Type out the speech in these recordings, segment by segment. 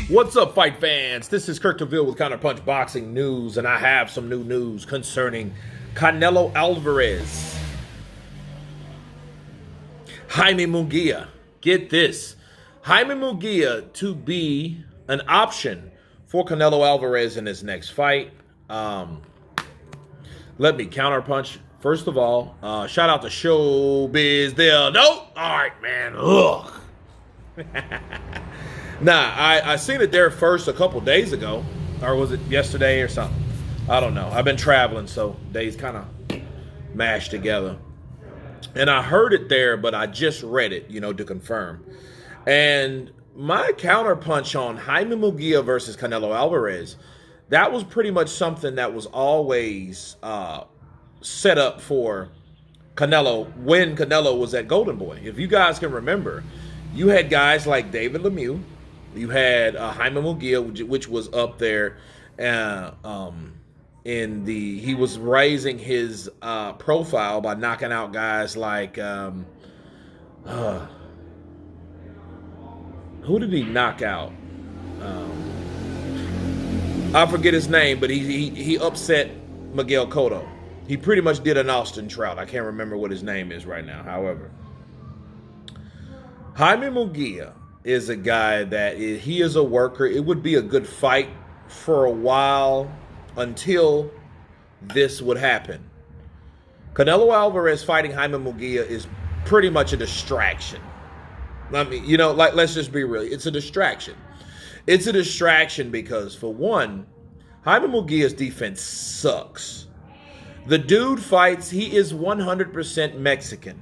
What's up, fight fans? This is Kirk DeVille with Counterpunch Boxing News, and I have some new news concerning Canelo Alverez. Jaime Munguia. Get this. Jaime Munguia to be an option for Canelo Alverez in his next fight. Let me counterpunch. First of all, shout out to Showbiz there. No? All right, man. Ugh. Nah, I seen it there first a couple days ago. Or was it yesterday or something? I don't know. I've been traveling, so days kind of mashed together. And I heard it there, but I just read it, to confirm. And my counterpunch on Jaime Munguia versus Canelo Alverez, that was pretty much something that was always set up for Canelo when Canelo was at Golden Boy. If you guys can remember, you had guys like David Lemieux. You had Jaime Munguia, which was up there he was raising his profile by knocking out guys like, who did he knock out? I forget his name, but he upset Miguel Cotto. He pretty much did an Austin Trout. I can't remember what his name is right now. However, Jaime Munguia is a guy that he is a worker. It would be a good fight for a while until this would happen. Canelo Alvarez fighting Jaime Munguia is pretty much a distraction. I mean, let's just be real. It's a distraction. It's a distraction because, for one, Jaime Munguia's defense sucks. The dude fights, he is 100% Mexican.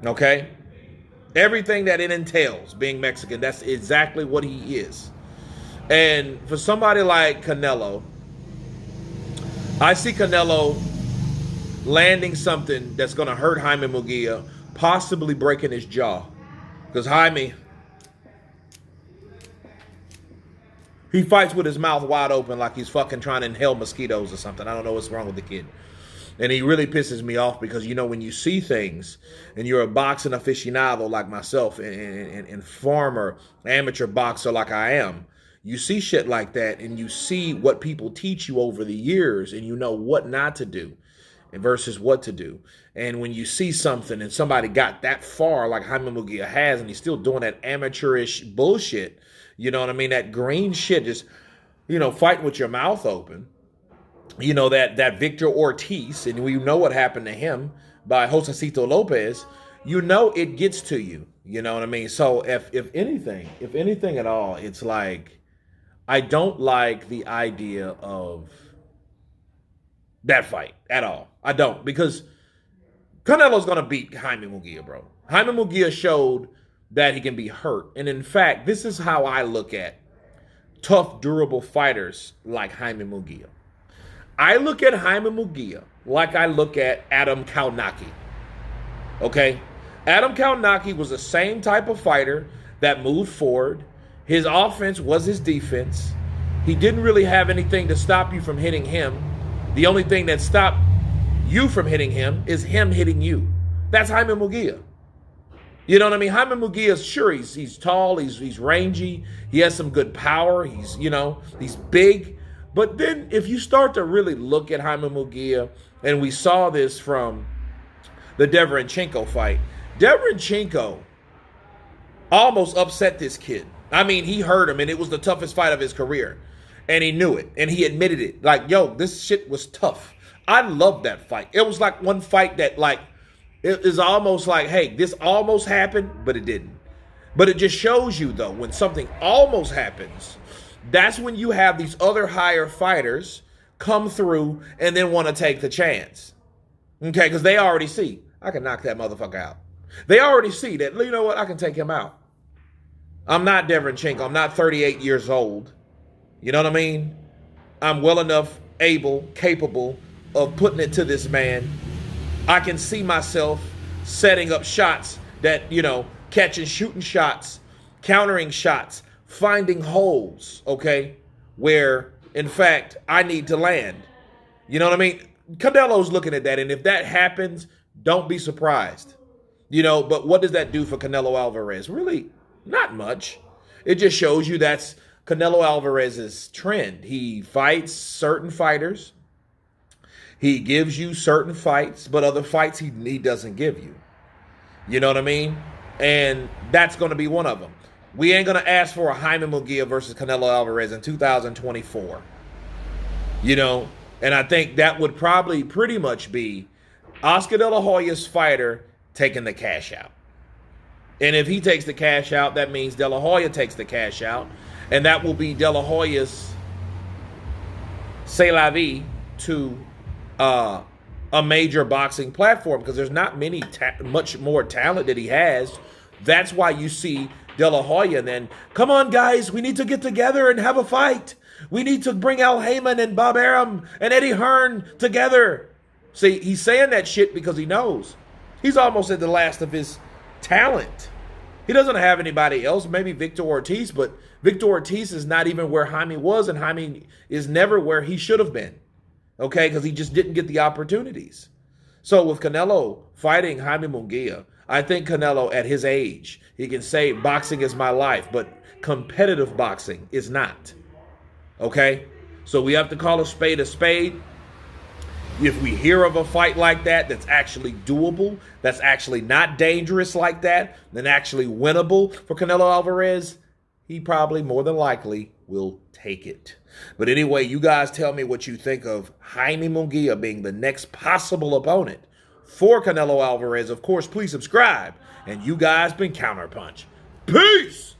Okay? Everything that it entails, being Mexican, that's exactly what he is. And for somebody like Canelo, I see Canelo landing something that's going to hurt Jaime Munguia, possibly breaking his jaw. Because Jaime, he fights with his mouth wide open like he's fucking trying to inhale mosquitoes or something. I don't know what's wrong with the kid. And he really pisses me off because, when you see things and you're a boxing aficionado like myself and former amateur boxer like I am, you see shit like that and you see what people teach you over the years and you know what not to do versus what to do. And when you see something and somebody got that far like Jaime Munguia has and he's still doing that amateurish bullshit, that green shit, just, fighting with your mouth open. That Victor Ortiz, and we know what happened to him by Josecito Lopez, it gets to you. You know what I mean? So if anything at all, it's like, I don't like the idea of that fight at all. I don't, because Canelo's going to beat Jaime Munguia, bro. Jaime Munguia showed that he can be hurt. And in fact, this is how I look at tough, durable fighters like Jaime Munguia. I look at Jaime Munguia like I look at Adam Kaunaki. Okay? Adam Kaunaki was the same type of fighter that moved forward. His offense was his defense. He didn't really have anything to stop you from hitting him. The only thing that stopped you from hitting him is him hitting you. That's Jaime Munguia. You know what I mean? Jaime Munguia, sure, he's tall, he's rangy, he has some good power, he's big. But then if you start to really look at Jaime Munguia, and we saw this from the Derevyanchenko fight, Derevyanchenko almost upset this kid. I mean, he hurt him, and it was the toughest fight of his career. And he knew it, and he admitted it. Like, yo, this shit was tough. I loved that fight. It was like one fight that, it is almost like, hey, this almost happened, but it didn't. But it just shows you, though, when something almost happens, that's when you have these other higher fighters come through and then want to take the chance. Okay, because they already see, I can knock that motherfucker out. They already see that, you know what, I can take him out. I'm not Derevyanchenko. I'm not 38 years old. You know what I mean? I'm well enough able, capable of putting it to this man. I can see myself setting up shots that, catching, shooting shots, countering shots, finding holes, okay, where, in fact, I need to land. You know what I mean? Canelo's looking at that, and if that happens, don't be surprised. But what does that do for Canelo Alvarez? Really, not much. It just shows you that's Canelo Alvarez's trend. He fights certain fighters. He gives you certain fights, but other fights he doesn't give you. You know what I mean? And that's going to be one of them. We ain't going to ask for a Jaime Munguia versus Canelo Alvarez in 2024. You know, and I think that would probably pretty much be Oscar De La Hoya's fighter taking the cash out. And if he takes the cash out, that means De La Hoya takes the cash out. And that will be De La Hoya's c'est la vie to a major boxing platform, because there's not much more talent that he has. That's why you see De La Hoya and then, come on guys, we need to get together and have a fight. We need to bring Al Heyman and Bob Arum and Eddie Hearn together. See, he's saying that shit because he knows he's almost at the last of his talent. He doesn't have anybody else, maybe Victor Ortiz, but Victor Ortiz is not even where Jaime was, and Jaime is never where he should have been. Okay, because he just didn't get the opportunities. So with Canelo fighting Jaime Munguia, I think Canelo at his age, he can say boxing is my life, but competitive boxing is not. Okay, so we have to call a spade a spade. If we hear of a fight like that that's actually doable, that's actually not dangerous like that, then actually winnable for Canelo Alvarez, he probably more than likely will take it. But anyway, you guys tell me what you think of Jaime Munguia being the next possible opponent for Canelo Alvarez. Of course, please subscribe. And you guys been Counterpunch. Peace!